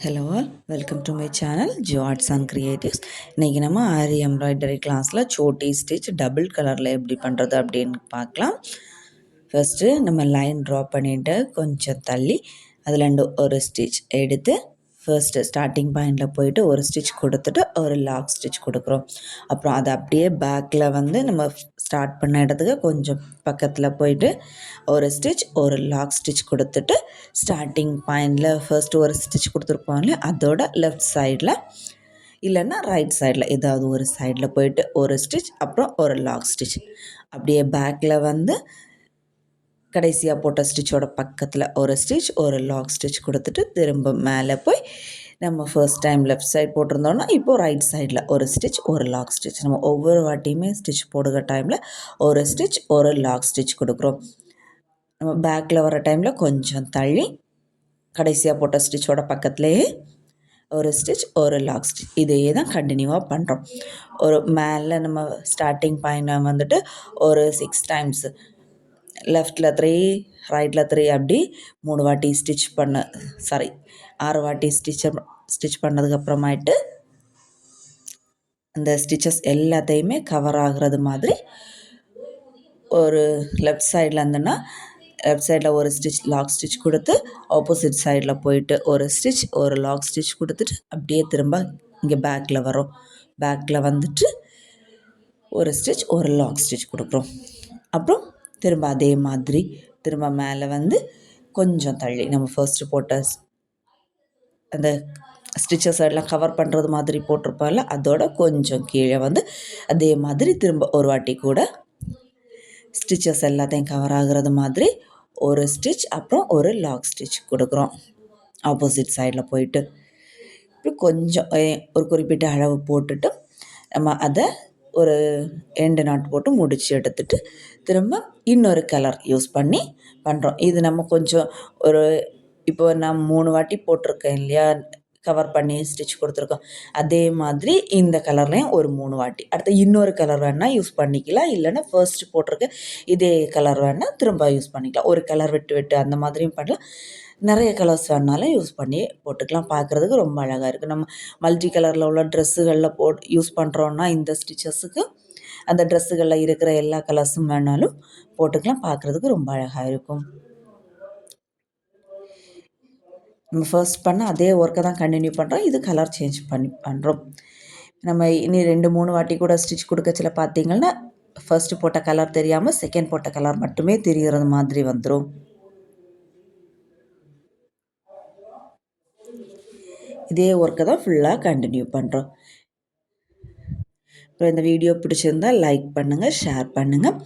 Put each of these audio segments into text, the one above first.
Hello all, welcome to my channel Jio arts and creatives. இன்றைக்கி நம்ம ஆரி embroidery கிளாஸில் Chhoti stitch double கலரில் எப்படி பண்ணுறது அப்படின்னு பார்க்கலாம். ஃபஸ்ட்டு நம்ம லைன் ட்ரா பண்ணிவிட்டு கொஞ்சம் தள்ளி அதில் ஒரு ஸ்டிச் எடுத்து ஃபர்ஸ்ட்டு ஸ்டார்டிங் பாயிண்டில் போயிட்டு ஒரு ஸ்டிச் கொடுத்துட்டு ஒரு லாக் ஸ்டிச் கொடுக்குறோம். அப்புறம் அதை அப்படியே பேக்கில் நம்ம ஸ்டார்ட் பண்ண இடத்துக்கு கொஞ்சம் பக்கத்தில் போயிட்டு ஒரு ஸ்டிச் ஒரு லாக் ஸ்டிச் கொடுத்துட்டு ஸ்டார்டிங் பாயிண்டில் ஃபர்ஸ்ட்டு ஒரு ஸ்டிச் கொடுத்துருப்போம் இல்லையா, அதோட லெஃப்ட் சைடில் இல்லைன்னா ரைட் சைடில் ஏதாவது ஒரு சைடில் போயிட்டு ஒரு ஸ்டிச் அப்புறம் ஒரு லாக் ஸ்டிச் அப்படியே பேக்கில் கடைசியாக போட்ட ஸ்டிச்சோட பக்கத்தில் ஒரு ஸ்டிச் ஒரு லாக் ஸ்டிச் கொடுத்துட்டு திரும்ப மேலே போய் நம்ம ஃபர்ஸ்ட் டைம் லெஃப்ட் சைட் போட்டிருந்தோன்னா இப்போது ரைட் சைடில் ஒரு ஸ்டிச் ஒரு லாக் ஸ்டிச். நம்ம ஒவ்வொரு வாட்டியுமே ஸ்டிச் போடுகிற டைமில் ஒரு ஸ்டிச் ஒரு லாக் ஸ்டிச் கொடுக்குறோம். நம்ம பேக்கில் வர டைமில் கொஞ்சம் தள்ளி கடைசியாக போட்ட ஸ்டிச்சோட பக்கத்துலேயே ஒரு ஸ்டிச் ஒரு லாக் ஸ்டிச் இதே தான் கண்டினியூவாக பண்ணுறோம். ஒரு மேலே நம்ம ஸ்டார்டிங் பாயிண்ட் ஒரு 6 டைம்ஸு லெஃப்டில் 3 ரைட்டில் 3 அப்படி 3 வாட்டி ஸ்டிச் 6 வாட்டி ஸ்டிச் பண்ணதுக்கப்புறமாயிட்டு அந்த ஸ்டிச்சஸ் எல்லாத்தையுமே கவர் ஆகிறது மாதிரி ஒரு லெஃப்ட் சைடில் இருந்துன்னா லெஃப்ட் சைடில் ஒரு ஸ்டிச் லாக் ஸ்டிச் கொடுத்து ஆப்போசிட் சைடில் போயிட்டு ஒரு ஸ்டிச் ஒரு லாக் ஸ்டிச் கொடுத்துட்டு அப்படியே திரும்ப இங்கே பேக்கில் வரும். பேக்கில் ஒரு ஸ்டிச் ஒரு லாக் ஸ்டிச் கொடுக்குறோம். அப்புறம் திரும்ப அதே மாதிரி திரும்ப மேலே கொஞ்சம் தள்ளி நம்ம ஃபர்ஸ்ட்டு போட்ட அந்த ஸ்டிச்சஸ் எல்லாம் கவர் பண்ணுறது மாதிரி போட்டிருப்பால அதோட கொஞ்சம் கீழே அதே மாதிரி திரும்ப ஒரு வாட்டி கூட ஸ்டிச்சஸ் எல்லாத்தையும் கவர் ஆகிறது மாதிரி ஒரு ஸ்டிச் அப்புறம் ஒரு லாக் ஸ்டிச் கொடுக்குறோம். ஆப்போசிட் சைடில் போயிட்டு இப்படி கொஞ்சம் ஒரு குறிப்பிட்ட அளவு போட்டுட்டு நம்ம அதை ஒரு எண்டு நாட் போட்டு முடித்து எடுத்துகிட்டு திரும்ப இன்னொரு கலர் யூஸ் பண்ணி பண்ணுறோம். இது நம்ம கொஞ்சம் இப்போ நான் 3 வாட்டி போட்டிருக்கேன் இல்லையா, கவர் பண்ணி ஸ்டிச் கொடுத்துருக்கோம். அதே மாதிரி இந்த கலர்லேயும் ஒரு 3 வாட்டி அடுத்து இன்னொரு கலர் வேணால் யூஸ் பண்ணிக்கலாம். இல்லைன்னா ஃபர்ஸ்ட்டு போட்டிருக்க இதே கலர் வேணால் திரும்ப யூஸ் பண்ணிக்கலாம். ஒரு கலர் விட்டு அந்த மாதிரியும் பண்ணலாம். நிறைய கலர்ஸ் வேணாலும் யூஸ் பண்ணி போட்டுக்கலாம். பார்க்குறதுக்கு ரொம்ப அழகாக இருக்குது. நம்ம மல்டி கலரில் உள்ள ட்ரெஸ்ஸுகளில் யூஸ் பண்ணுறோன்னா இந்த ஸ்டிச்சஸுக்கு அந்த ட்ரெஸ்ஸுகளில் இருக்கிற எல்லா கலர்ஸும் வேணாலும் போட்டுக்கலாம். பார்க்குறதுக்கு ரொம்ப அழகாக இருக்கும். நம்ம ஃபர்ஸ்ட் பண்ண அதே ஒர்க்கை தான் கண்டினியூ பண்ணுறோம். இது கலர் சேஞ்ச் பண்ணி பண்ணுறோம். நம்ம இனி 2-3 வாட்டி கூட ஸ்டிச் கொடுக்கச்சில பார்த்திங்கன்னா ஃபர்ஸ்ட்டு போட்ட கலர் தெரியாமல் செகண்ட் போட்ட கலர் மட்டுமே தெரிகிறது மாதிரி வந்துடும். இதே ஒர்க்கை தான் ஃபுல்லாக கண்டினியூ பண்ணுறோம். அப்புறம் இந்த வீடியோ பிடிச்சிருந்தால் லைக் பண்ணுங்கள், ஷேர் பண்ணுங்கள்.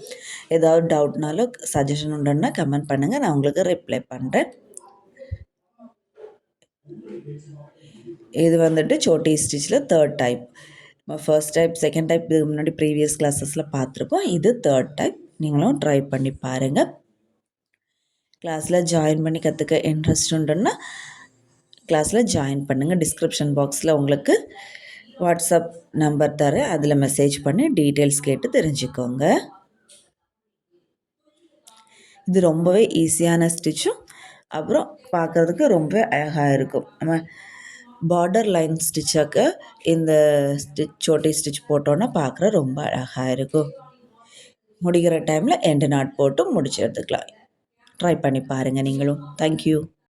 ஏதாவது டவுட்னாலும் சஜஷன் உண்டுன்னா கமெண்ட் பண்ணுங்கள், நான் உங்களுக்கு ரிப்ளை பண்ணுறேன். இது சோட்டி ஸ்டிச்சில் 3rd டைப். நம்ம ஃபர்ஸ்ட் டைப் செகண்ட் டைப் இதுக்கு முன்னாடி ப்ரீவியஸ் கிளாஸஸில் பார்த்துருக்கோம். இது 3rd டைப். நீங்களும் ட்ரை பண்ணி பாருங்கள். கிளாஸில் ஜாயின் பண்ணி கற்றுக்க இன்ட்ரெஸ்ட் உண்டுன்னா கிளாஸில் ஜாயின் பண்ணுங்கள். டிஸ்கிரிப்ஷன் பாக்ஸில் உங்களுக்கு வாட்ஸ்அப் நம்பர் தரேன், அதில் மெசேஜ் பண்ணி டீட்டெயில்ஸ் கேட்டு தெரிஞ்சுக்கோங்க. இது ரொம்பவே ஈஸியான ஸ்டிச்சும் அப்புறம் பார்க்குறதுக்கு ரொம்ப அழகாக இருக்கும். நம்ம பார்டர் லைன் ஸ்டிச்சாக்க இந்த சோட்டி ஸ்டிச் போட்டோன்னா பார்க்குற ரொம்ப அழகாக இருக்கும். முடிகிற டைமில் எண்டு நாட் போட்டு முடிச்சு எடுத்துக்கலாம். ட்ரை பண்ணி பாருங்கள் நீங்களும். தேங்க்யூ.